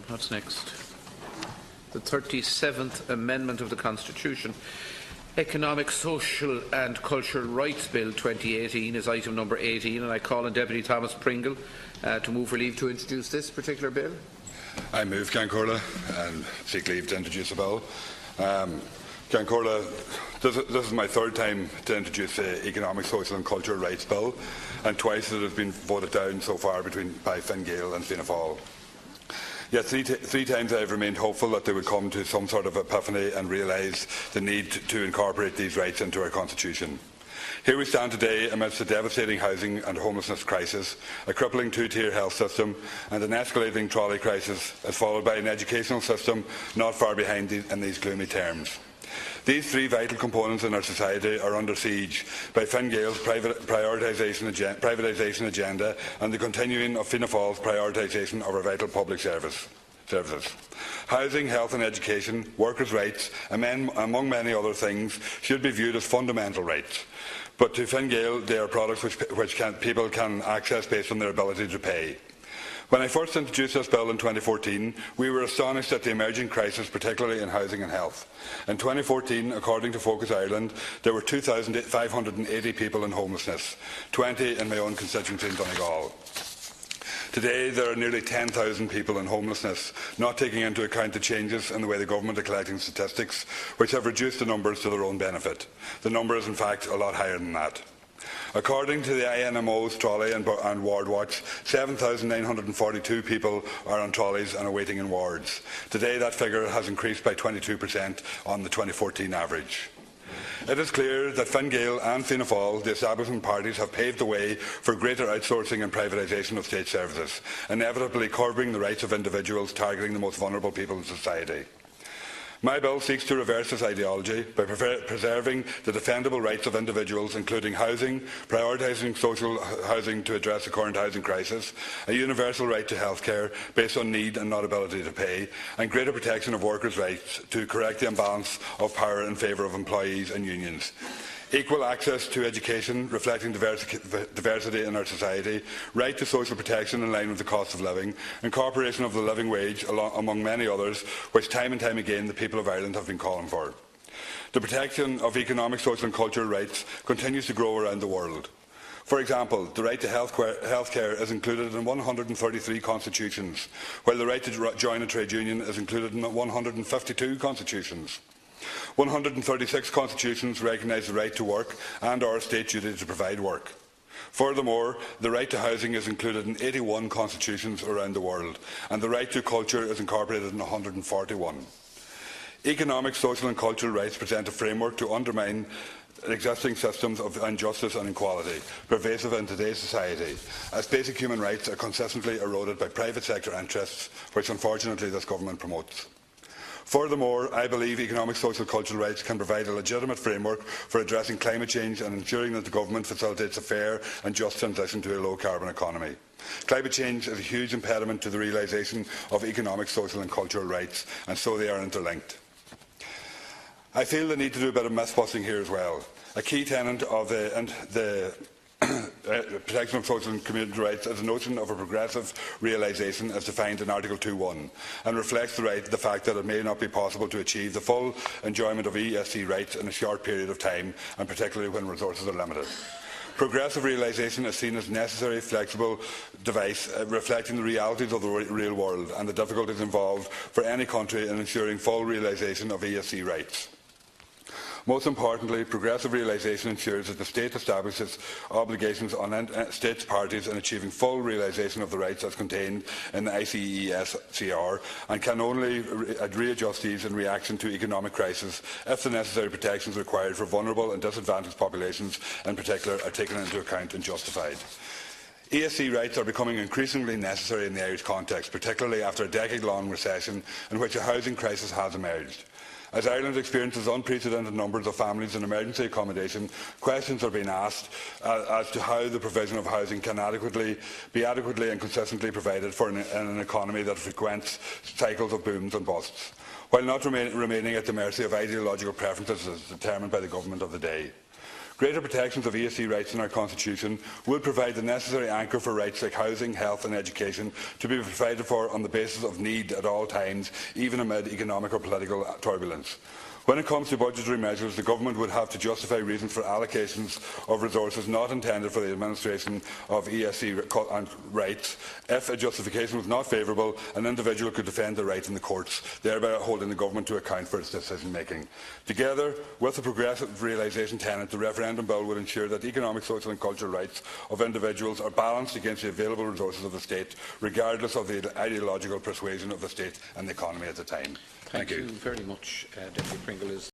What's next? The 37th Amendment of the Constitution, Economic, Social and Cultural Rights Bill 2018 is item number 18, and I call on Deputy Thomas Pringle to move for leave to introduce this particular bill. I move, Ceann Comhairle, and seek leave to introduce a bill. Ceann Comhairle, this is my third time to introduce the Economic, Social and Cultural Rights Bill, and twice it has been voted down so far by Fine Gael and Fianna Fáil. Yet three times I have remained hopeful that they would come to some sort of epiphany and realise the need to incorporate these rights into our Constitution. Here we stand today amidst a devastating housing and homelessness crisis, a crippling two-tier health system and an escalating trolley crisis, as followed by an educational system not far behind in these gloomy terms. These three vital components in our society are under siege by Fine Gael's privatisation agenda and the continuing of Fianna Fáil's privatisation of our vital public services. Housing, health and education, workers' rights, among many other things, should be viewed as fundamental rights. But to Fine Gael, they are products which people can access based on their ability to pay. When I first introduced this bill in 2014, we were astonished at the emerging crisis, particularly in housing and health. In 2014, according to Focus Ireland, there were 2,580 people in homelessness, 20 in my own constituency in Donegal. Today, there are nearly 10,000 people in homelessness, not taking into account the changes in the way the government are collecting statistics, which have reduced the numbers to their own benefit. The number is, in fact, a lot higher than that. According to the INMO's Trolley and Ward Watch, 7,942 people are on trolleys and are waiting in wards. Today, that figure has increased by 22% on the 2014 average. It is clear that Fine Gael and Fianna Fáil, the establishment parties, have paved the way for greater outsourcing and privatisation of state services, inevitably curbing the rights of individuals targeting the most vulnerable people in society. My bill seeks to reverse this ideology by preserving the defendable rights of individuals, including housing, prioritising social housing to address the current housing crisis, a universal right to healthcare based on need and not ability to pay, and greater protection of workers' rights to correct the imbalance of power in favour of employees and unions. Equal access to education, reflecting diversity in our society, right to social protection in line with the cost of living, incorporation of the living wage, among many others, which time and time again the people of Ireland have been calling for. The protection of economic, social and cultural rights continues to grow around the world. For example, the right to healthcare is included in 133 constitutions, while the right to join a trade union is included in 152 constitutions. 136 constitutions recognise the right to work and our state duty to provide work. Furthermore, the right to housing is included in 81 constitutions around the world, and the right to culture is incorporated in 141. Economic, social and cultural rights present a framework to undermine existing systems of injustice and inequality, pervasive in today's society, as basic human rights are consistently eroded by private sector interests, which unfortunately this government promotes. Furthermore, I believe economic, social and cultural rights can provide a legitimate framework for addressing climate change and ensuring that the government facilitates a fair and just transition to a low-carbon economy. Climate change is a huge impediment to the realisation of economic, social and cultural rights, and so they are interlinked. I feel the need to do a bit of myth-busting here as well. A key tenet of the protection of social and community rights is the notion of a progressive realisation as defined in Article 2.1 and reflects the fact that it may not be possible to achieve the full enjoyment of ESC rights in a short period of time, and particularly when resources are limited. Progressive realisation is seen as a necessary, flexible device reflecting the realities of the real world and the difficulties involved for any country in ensuring full realisation of ESC rights. Most importantly, progressive realisation ensures that the state establishes obligations on states parties in achieving full realisation of the rights as contained in the ICESCR and can only readjust these in reaction to economic crisis if the necessary protections required for vulnerable and disadvantaged populations in particular are taken into account and justified. ESC rights are becoming increasingly necessary in the Irish context, particularly after a decade-long recession in which a housing crisis has emerged. As Ireland experiences unprecedented numbers of families in emergency accommodation, questions are being asked as to how the provision of housing can be adequately and consistently provided for in an economy that frequents cycles of booms and busts, while not remaining at the mercy of ideological preferences as determined by the government of the day. Greater protections of ESC rights in our Constitution will provide the necessary anchor for rights like housing, health and education to be provided for on the basis of need at all times, even amid economic or political turbulence. When it comes to budgetary measures, the Government would have to justify reasons for allocations of resources not intended for the administration of ESC and rights. If a justification was not favourable, an individual could defend the right in the courts, thereby holding the Government to account for its decision-making. Together with the progressive realisation tenet, the referendum bill would ensure that economic, social and cultural rights of individuals are balanced against the available resources of the state, regardless of the ideological persuasion of the state and the economy at the time. Thank you very much, Deputy Pringle.